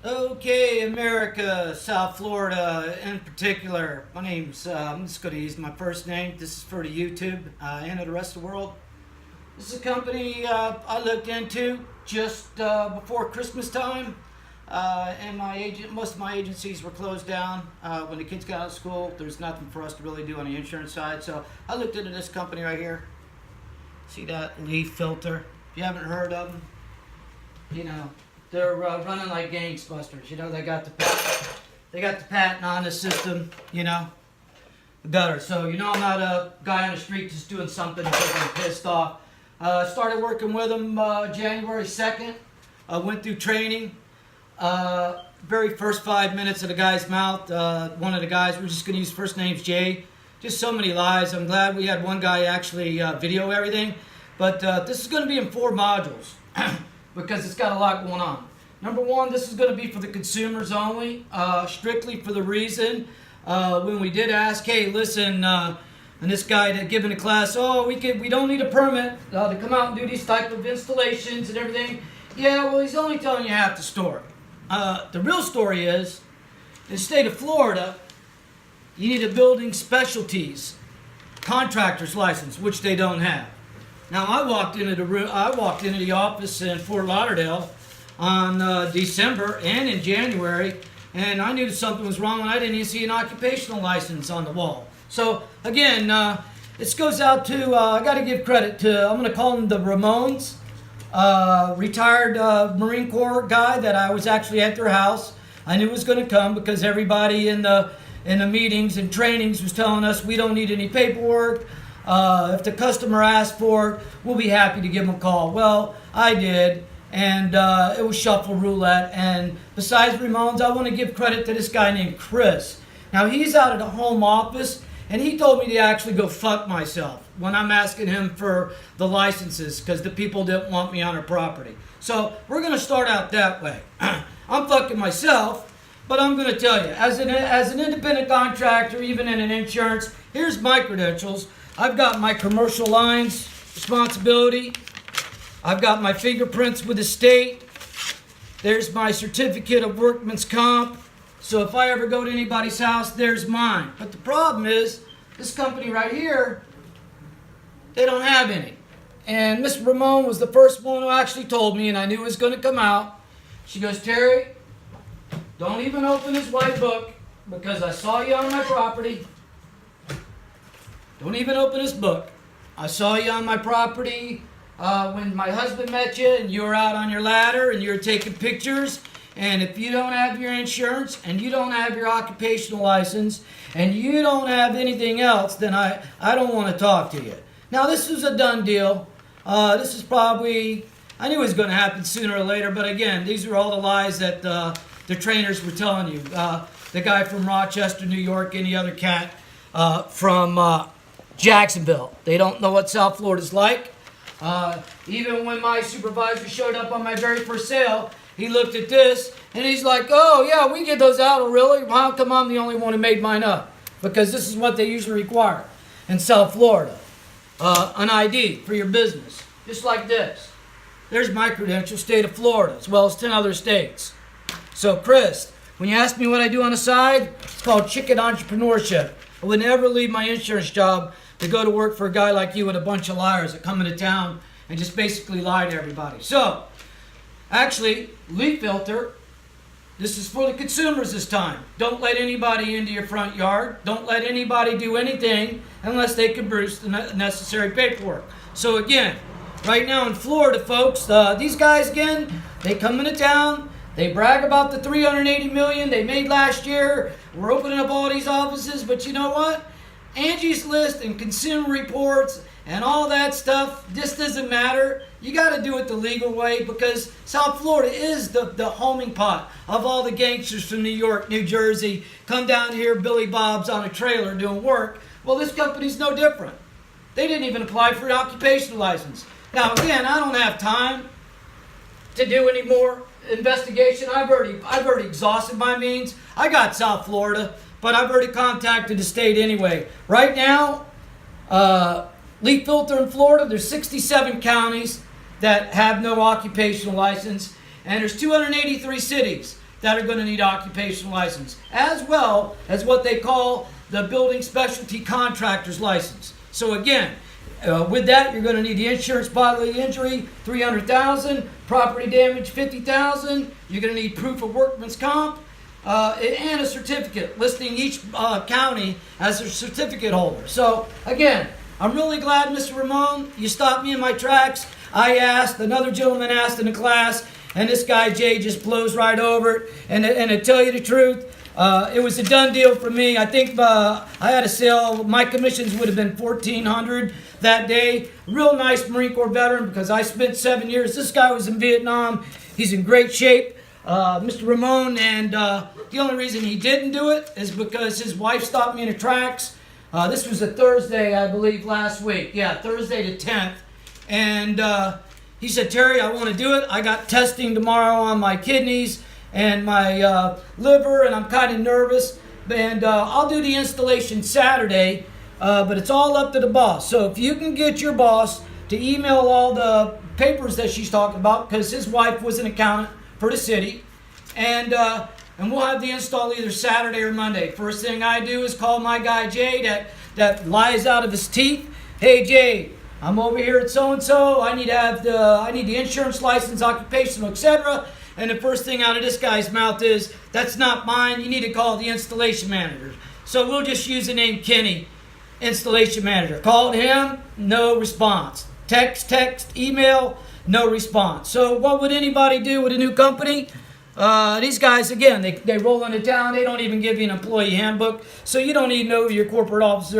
Okay, America, South Florida in particular. My name's, I'm just going to use my first name. This is for the YouTube and the rest of the world. This is a company I looked into just before Christmas time. And most of my agencies were closed down when the kids got out of school. There's nothing for us to really do on the insurance side. So I looked into this company right here. See that leaf filter? If you haven't heard of them, you know, they're running like gangbusters. You know, they got the patent on the system. You know, better. So you know, I'm not a guy on the street just doing something because I'm pissed off. Started working with them January 2nd. Went through training. Very first 5 minutes of the guy's mouth. One of the guys, we're just going to use first names Jay. Just so many lies. I'm glad we had one guy actually video everything. But this is going to be in 4 modules. Because it's got a lot going on. Number one, this is going to be for the consumers only, strictly for the reason when we did ask, hey, listen, and this guy that giving a class, oh, we don't need a permit to come out and do these type of installations and everything. Yeah, well, he's only telling you half the story. The real story is, in the state of Florida, you need a building specialties contractor's license, which they don't have. Now I walked into the office in Fort Lauderdale on December and in January, and I knew something was wrong, and I didn't even see an occupational license on the wall. So again, this goes out to I got to give credit to, I'm going to call them the Ramones, retired Marine Corps guy that I was actually at their house. I knew was going to come because everybody in the meetings and trainings was telling us we don't need any paperwork. If the customer asks for it, we'll be happy to give them a call. Well, I did, and it was shuffle roulette. And besides Ramones, I want to give credit to this guy named Chris. Now, he's out at the home office, and he told me to actually go fuck myself when I'm asking him for the licenses because the people didn't want me on their property. So we're going to start out that way. I'm fucking myself, but I'm going to tell you, as an independent contractor, even in an insurance, here's my credentials. I've got my commercial lines responsibility. I've got my fingerprints with the state. There's my certificate of workman's comp. So if I ever go to anybody's house, there's mine. But the problem is, this company right here, they don't have any. And Miss Ramon was the first one who actually told me, and I knew it was going to come out. She goes, Terry, don't even open this white book because I saw you on my property. Don't even open this book. I saw you on my property when my husband met you and you were out on your ladder and you were taking pictures. And if you don't have your insurance and you don't have your occupational license and you don't have anything else, then I don't want to talk to you. Now, this was a done deal. This is probably, I knew it was going to happen sooner or later. But again, these are all the lies that the trainers were telling you. The guy from Rochester, New York, any other cat from Jacksonville. They don't know what South Florida's like. Even when my supervisor showed up on my very first sale, he looked at this and he's like, oh yeah, we get those out. Oh, really? How come I'm the only one who made mine up? Because this is what they usually require in South Florida. An ID for your business. Just like this. There's my credentials, state of Florida, as well as 10 other states. So Chris, when you ask me what I do on the side, it's called chicken entrepreneurship. I would never leave my insurance job to go to work for a guy like you and a bunch of liars that come into town and just basically lie to everybody. So, actually, leaf filter, this is for the consumers this time. Don't let anybody into your front yard. Don't let anybody do anything unless they can produce the necessary paperwork. So again, right now in Florida, folks, these guys again, they come into town, they brag about the $380 million they made last year. We're opening up all these offices, but you know what? Angie's List and Consumer Reports and all that stuff, this doesn't matter. You got to do it the legal way because South Florida is the homing pot of all the gangsters from New York, New Jersey, come down here, Billy Bob's on a trailer doing work. Well, this company's no different. They didn't even apply for an occupational license. Now, again, I don't have time to do any more investigation. I've already exhausted my means. I got South Florida, but I've already contacted the state anyway. Right now, leaf filter in Florida, there's 67 counties that have no occupational license, and there's 283 cities. that are going to need occupational license, as well as what they call the building specialty contractor's license. So again, with that, you're going to need the insurance bodily injury, $300,000, property damage, $50,000. You're going to need proof of workman's comp, and a certificate listing each county as a certificate holder. So again, I'm really glad, Mr. Ramon, you stopped me in my tracks. I asked, another gentleman asked in the class, and this guy Jay just blows right over it. And to tell you the truth, it was a done deal for me. I think I had a sale. My commissions would have been $1,400 that day. Real nice Marine Corps veteran because I spent 7 years. This guy was in Vietnam. He's in great shape, Mr. Ramon. And the only reason he didn't do it is because his wife stopped me in the tracks. This was a Thursday, I believe, last week. Yeah, Thursday the 10th. And he said, Terry, I want to do it. I got testing tomorrow on my kidneys and my liver, and I'm kind of nervous. And I'll do the installation Saturday, but it's all up to the boss. So if you can get your boss to email all the papers that she's talking about, because his wife was an accountant for the city, and we'll have the install either Saturday or Monday. First thing I do is call my guy Jay that lies out of his teeth. Hey Jay, I'm over here at so-and-so. I need the insurance license, occupational, etc. And the first thing out of this guy's mouth is, that's not mine. You need to call the installation manager. So we'll just use the name Kenny, installation manager. Called him, no response. Text, email, no response. So what would anybody do with a new company? These guys, again, they roll into town. They don't even give you an employee handbook. So you don't even know who your corporate officers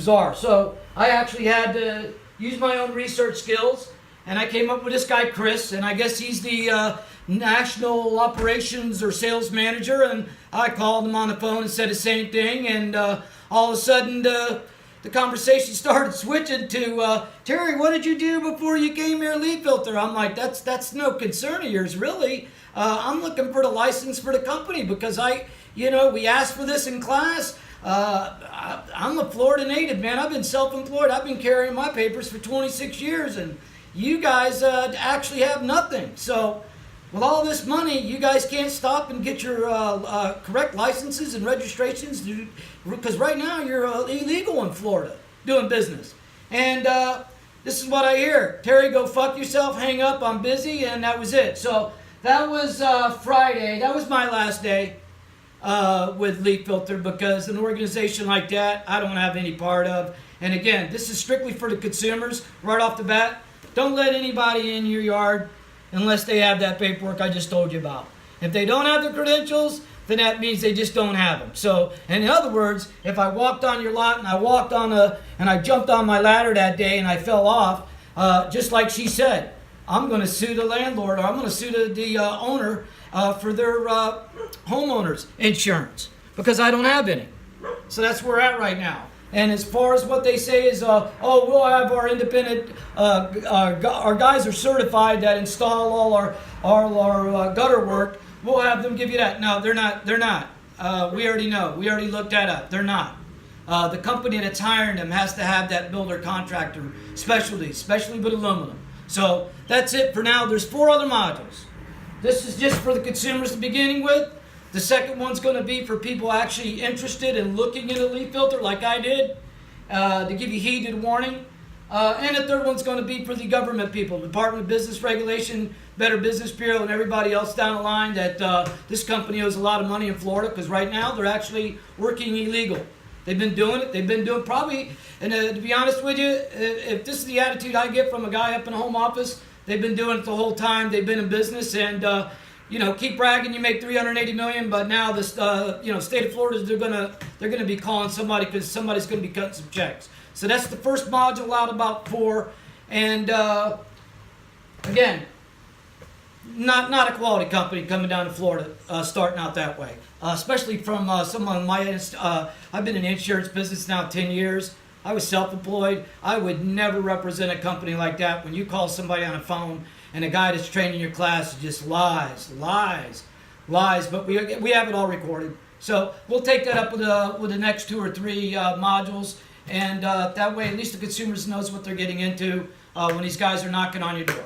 are. So I actually had to use my own research skills, and I came up with this guy Chris, and I guess he's the national operations or sales manager. And I called him on the phone and said the same thing, and all of a sudden the conversation started switching to Terry, what did you do before you came here, lead filter? I'm like, that's no concern of yours, really. I'm looking for the license for the company because we asked for this in class. I'm a Florida native, man. I've been self-employed. I've been carrying my papers for 26 years, and you guys actually have nothing. So with all this money, you guys can't stop and get your correct licenses and registrations, because right now you're illegal in Florida doing business. And this is what I hear. Terry, go fuck yourself, hang up, I'm busy, and that was it. So that was Friday. That was my last day with Lead Filter, because an organization like that, I don't have any part of. And again, this is strictly for the consumers right off the bat. Don't let anybody in your yard unless they have that paperwork I just told you about. If they don't have the credentials, then that means they just don't have them. So, and in other words, if I walked on your lot and I jumped on my ladder that day and I fell off, just like she said, I'm going to sue the landlord, or I'm going to sue the owner for their homeowner's insurance, because I don't have any. So that's where we're at right now. And as far as what they say is, we'll have our independent, our guys are certified that install all our gutter work. We'll have them give you that. No, they're not. They're not. We already know. We already looked that up. They're not. The company that's hiring them has to have that builder contractor specialty, especially with aluminum. So that's it for now. There's 4 other modules. This is just for the consumers to beginning with. The second one's going to be for people actually interested in looking at a leaf filter like I did, to give you heeded warning. And the third one's going to be for the government people, Department of Business Regulation, Better Business Bureau, and everybody else down the line that this company owes a lot of money in Florida, because right now they're actually working illegal. They've been doing it. They've been doing probably, and to be honest with you, if this is the attitude I get from a guy up in the home office, they've been doing it the whole time they've been in business. And keep bragging you make $380 million, but now this state of Florida, they're gonna be calling somebody, because somebody's gonna be cutting some checks. So that's the first module out about 4, and again, not a quality company coming down to Florida, starting out that way, especially from someone my. I've been in the insurance business now 10 years. I was self-employed. I would never represent a company like that. When you call somebody on the phone and a guy that's training your class just lies. But we have it all recorded. So we'll take that up with the next 2 or 3 modules, and that way at least the consumers knows what they're getting into when these guys are knocking on your door.